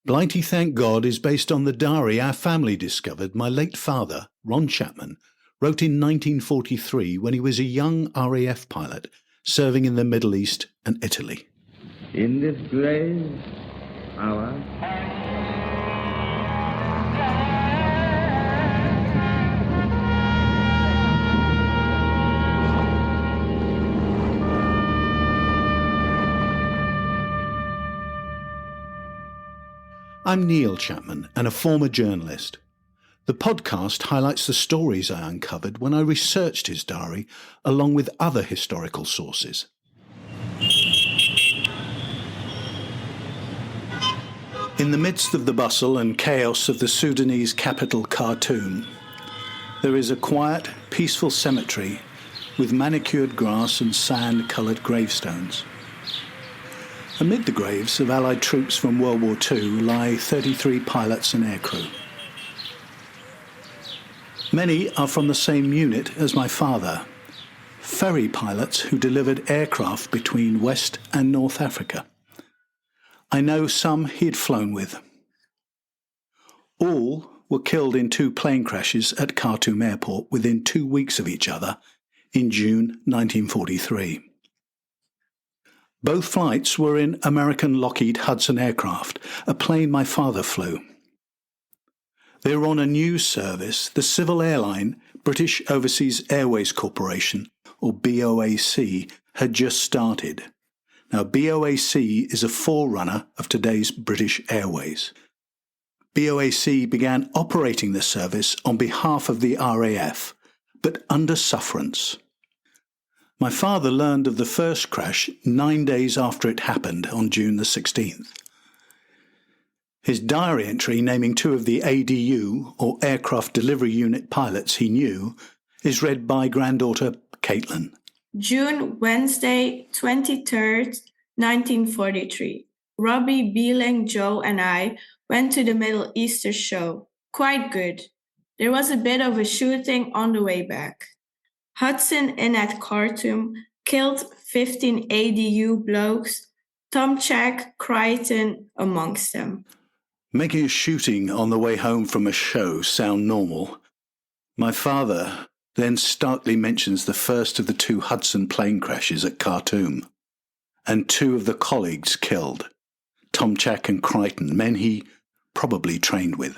Blighty Thank God is based on the diary our family discovered my late father, Ron Chapman, wrote in 1943 when he was a young RAF pilot serving in the Middle East and Italy. In this grave hour, I'm Neil Chapman and a former journalist. The podcast highlights the stories I uncovered when I researched his diary along with other historical sources. In the midst of the bustle and chaos of the Sudanese capital Khartoum, there is a quiet, peaceful cemetery with manicured grass and sand-coloured gravestones. Amid the graves of Allied troops from World War II lie 33 pilots and aircrew. Many are from the same unit as my father, ferry pilots who delivered aircraft between West and North Africa. I know some he'd flown with. All were killed in 2 plane crashes at Khartoum airport within 2 weeks of each other in June 1943. Both flights were in American Lockheed Hudson aircraft, a plane my father flew. They were on a news service the civil airline British Overseas Airways Corporation, or BOAC, had just started. Now, BOAC is a forerunner of today's British Airways. BOAC began operating the service on behalf of the RAF, but under sufferance. My father learned of the first crash 9 days after it happened on June the 16th. His diary entry naming 2 of the ADU, or Aircraft Delivery Unit pilots he knew, is read by granddaughter Caitlin. June, Wednesday, 23rd, 1943. Robbie, Beeling, Joe and I went to the Middle Easter show. Quite good. There was a bit of a shooting on the way back. Hudson in at Khartoum killed 15 ADU blokes, Thompson, Crichton amongst them. Making a shooting on the way home from a show sound normal. My father then starkly mentions the first of the 2 Hudson plane crashes at Khartoum, and 2 of the colleagues killed, Thompson and Crichton, men he probably trained with.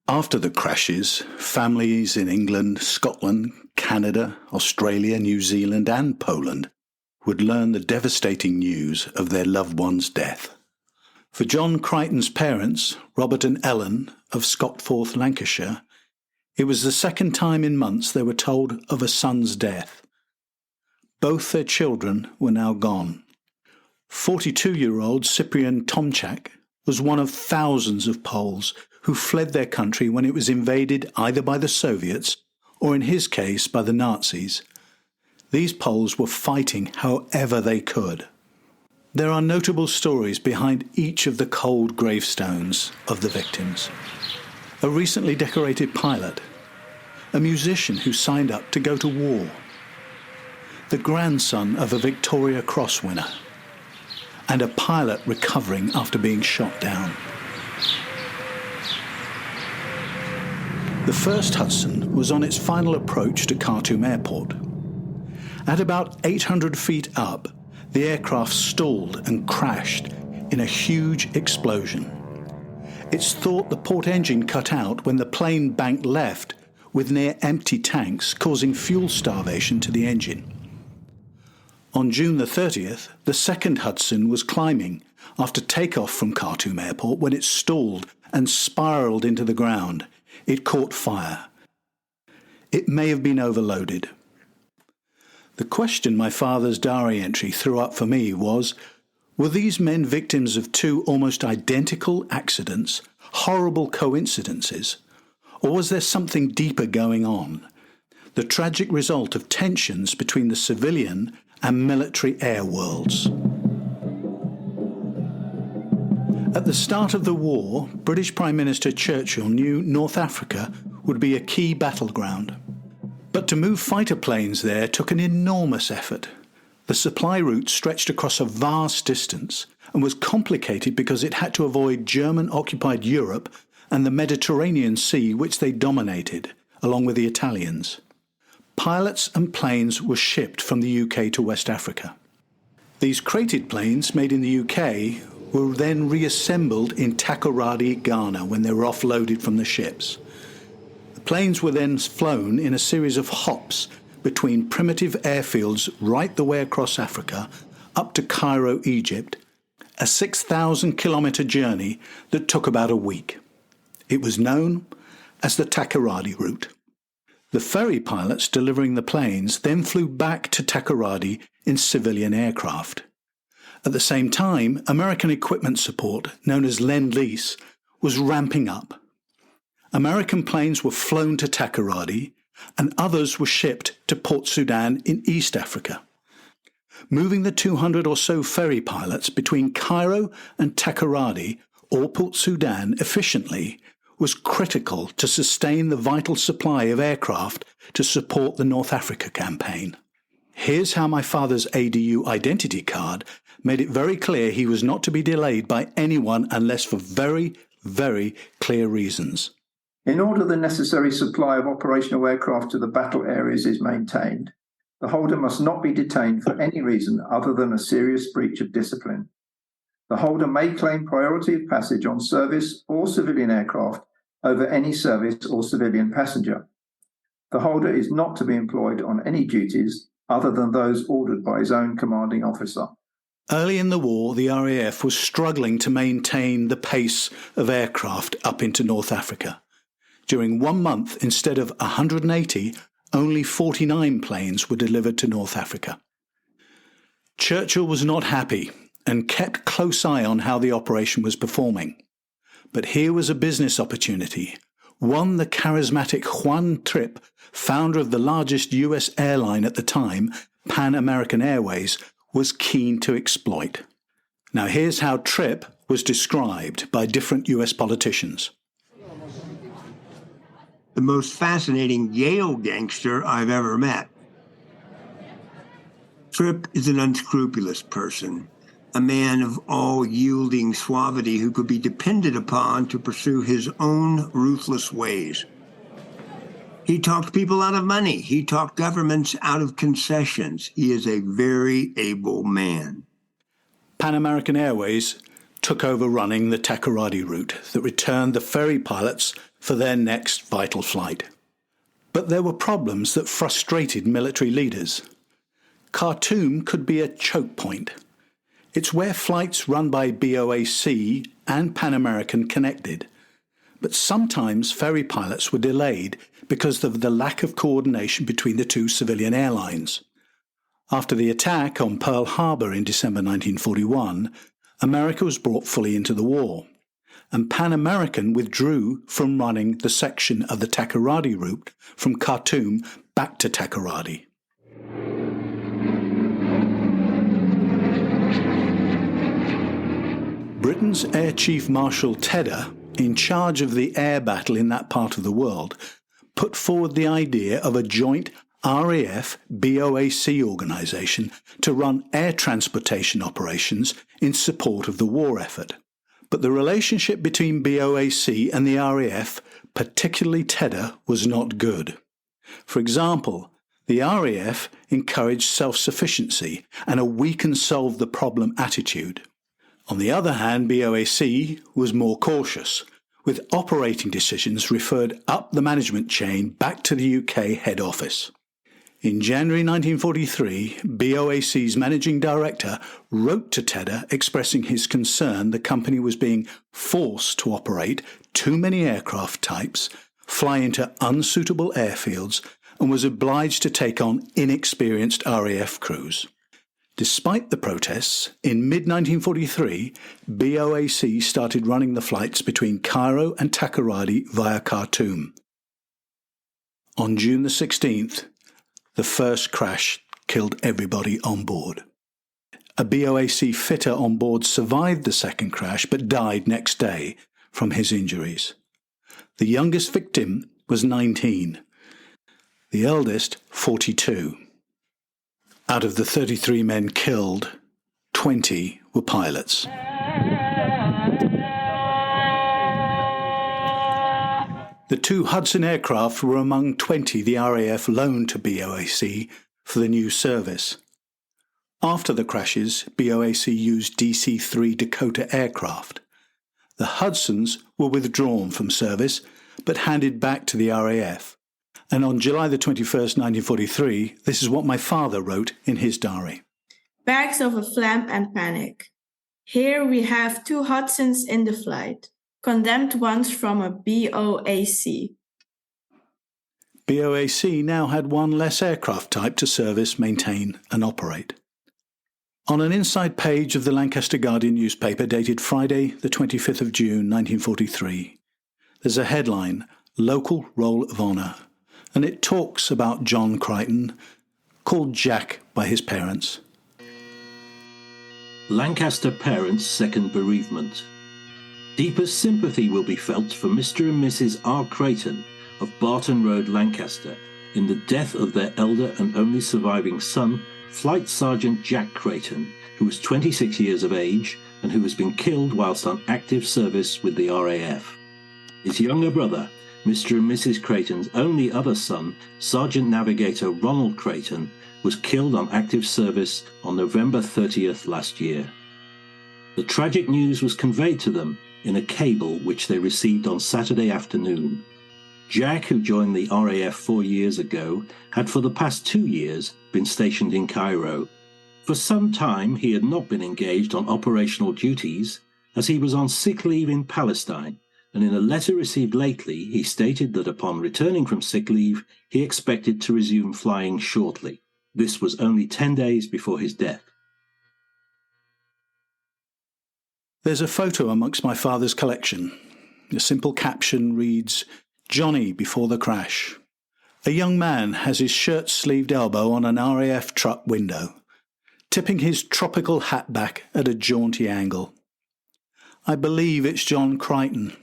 After the crashes, families in England, Scotland, Canada, Australia, New Zealand and Poland would learn the devastating news of their loved one's death. For John Crichton's parents, Robert and Ellen of Scotforth, Lancashire, it was the second time in months they were told of a son's death. Both their children were now gone. 42-year-old Cyprian Tomczak was one of thousands of Poles who fled their country when it was invaded either by the Soviets or, in his case, by the Nazis. These Poles were fighting however they could. There are notable stories behind each of the cold gravestones of the victims. A recently decorated pilot, a musician who signed up to go to war, the grandson of a Victoria Cross winner, and a pilot recovering after being shot down. The first Hudson was on its final approach to Khartoum airport. At about 800 feet up, the aircraft stalled and crashed in a huge explosion. It's thought the port engine cut out when the plane banked left with near empty tanks, causing fuel starvation to the engine. On June the 30th, the second Hudson was climbing after takeoff from Khartoum airport when it stalled and spiraled into the ground. It caught fire. It may have been overloaded. The question my father's diary entry threw up for me was, were these men victims of 2 almost identical accidents, horrible coincidences, or was there something deeper going on, the tragic result of tensions between the civilian and military air worlds? At the start of the war, British Prime Minister Churchill knew North Africa would be a key battleground. But to move fighter planes there took an enormous effort. The supply route stretched across a vast distance, and was complicated because it had to avoid German-occupied Europe and the Mediterranean Sea, which they dominated, along with the Italians. Pilots and planes were shipped from the UK to West Africa. These crated planes, made in the UK, were then reassembled in Takoradi, Ghana, when they were offloaded from the ships. The planes were then flown in a series of hops between primitive airfields right the way across Africa, up to Cairo, Egypt, a 6,000-kilometre journey that took about a week. It was known as the Takoradi Route. The ferry pilots delivering the planes then flew back to Takoradi in civilian aircraft. At the same time, American equipment support, known as Lend-Lease, was ramping up. American planes were flown to Takoradi, and others were shipped to Port Sudan in East Africa. Moving the 200 or so ferry pilots between Cairo and Takoradi, or Port Sudan, efficiently was critical to sustain the vital supply of aircraft to support the North Africa campaign. Here's how my father's ADU identity card made it very clear he was not to be delayed by anyone unless for very, very clear reasons. In order the necessary supply of operational aircraft to the battle areas is maintained, the holder must not be detained for any reason other than a serious breach of discipline. The holder may claim priority of passage on service or civilian aircraft over any service or civilian passenger. The holder is not to be employed on any duties other than those ordered by his own commanding officer. Early in the war, the RAF was struggling to maintain the pace of aircraft up into North Africa. During 1 month, instead of 180, only 49 planes were delivered to North Africa. Churchill was not happy and kept close eye on how the operation was performing. But here was a business opportunity, one the charismatic Juan Trippe, founder of the largest US airline at the time, Pan American Airways, was keen to exploit. Now here's how Trippe was described by different US politicians. The most fascinating Yale gangster I've ever met. Trippe is an unscrupulous person, a man of all-yielding suavity who could be depended upon to pursue his own ruthless ways. He talked people out of money. He talked governments out of concessions. He is a very able man. Pan American Airways took over running the Takoradi route that returned the ferry pilots for their next vital flight. But there were problems that frustrated military leaders. Khartoum could be a choke point. It's where flights run by BOAC and Pan American connected. But sometimes ferry pilots were delayed because of the lack of coordination between the two civilian airlines. After the attack on Pearl Harbor in December 1941, America was brought fully into the war, and Pan American withdrew from running the section of the Takoradi route from Khartoum back to Takoradi. Britain's Air Chief Marshal Tedder, in charge of the air battle in that part of the world, put forward the idea of a joint RAF-BOAC organisation to run air transportation operations in support of the war effort. But the relationship between BOAC and the RAF, particularly Tedder, was not good. For example, the RAF encouraged self-sufficiency and a we-can-solve-the-problem attitude. On the other hand, BOAC was more cautious, with operating decisions referred up the management chain back to the UK head office. In January 1943, BOAC's managing director wrote to Tedder expressing his concern the company was being forced to operate too many aircraft types, fly into unsuitable airfields, and was obliged to take on inexperienced RAF crews. Despite the protests, in mid-1943, BOAC started running the flights between Cairo and Takoradi via Khartoum. On June the 16th, the first crash killed everybody on board. A BOAC fitter on board survived the second crash but died next day from his injuries. The youngest victim was 19, the eldest 42. Out of the 33 men killed, 20 were pilots. The 2 Hudson aircraft were among 20 the RAF loaned to BOAC for the new service. After the crashes, BOAC used DC-3 Dakota aircraft. The Hudsons were withdrawn from service, but handed back to the RAF. And on July the 21st, 1943, this is what my father wrote in his diary. Bags of a flamp and panic. Here we have 2 Hudsons in the flight, condemned ones from a BOAC. BOAC now had one less aircraft type to service, maintain and operate. On an inside page of the Lancaster Guardian newspaper dated Friday the 25th of June 1943, there's a headline, Local Roll of Honour, and it talks about John Crichton, called Jack by his parents. Lancaster parents' second bereavement. Deepest sympathy will be felt for Mr. and Mrs. R. Crichton of Barton Road, Lancaster, in the death of their elder and only surviving son, Flight Sergeant Jack Crichton, who was 26 years of age and who has been killed whilst on active service with the RAF. His younger brother, Mr. and Mrs. Crichton's only other son, Sergeant Navigator Ronald Crichton, was killed on active service on November 30th last year. The tragic news was conveyed to them in a cable which they received on Saturday afternoon. Jack, who joined the RAF 4 years ago, had for the past 2 years been stationed in Cairo. For some time he had not been engaged on operational duties, as he was on sick leave in Palestine, and in a letter received lately he stated that upon returning from sick leave he expected to resume flying shortly. This was only 10 days before his death. There's a photo amongst my father's collection. A simple caption reads, Johnny before the crash. A young man has his shirt-sleeved elbow on an RAF truck window, tipping his tropical hat back at a jaunty angle. I believe it's John Crichton,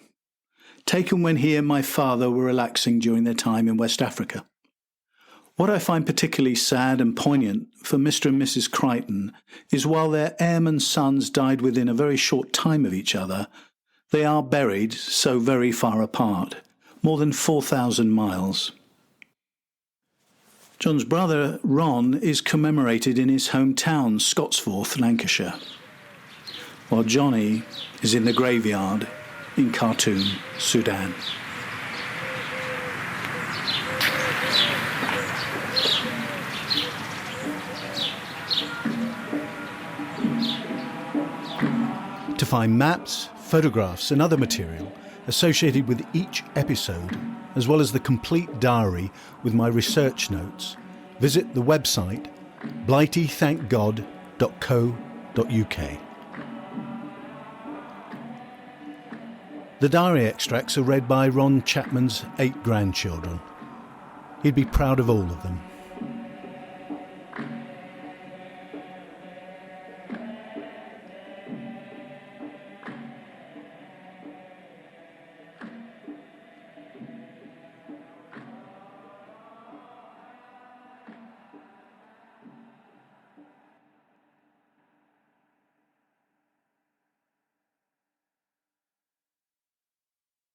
taken when he and my father were relaxing during their time in West Africa. What I find particularly sad and poignant for Mr. and Mrs. Crichton is while their airmen sons died within a very short time of each other, they are buried so very far apart, more than 4,000 miles. John's brother, Ron, is commemorated in his hometown, Scotsforth, Lancashire, while Johnny is in the graveyard in Khartoum, Sudan. To find maps, photographs and other material associated with each episode, as well as the complete diary with my research notes, visit the website blightythankgod.co.uk. The diary extracts are read by Ron Chapman's 8 grandchildren. He'd be proud of all of them.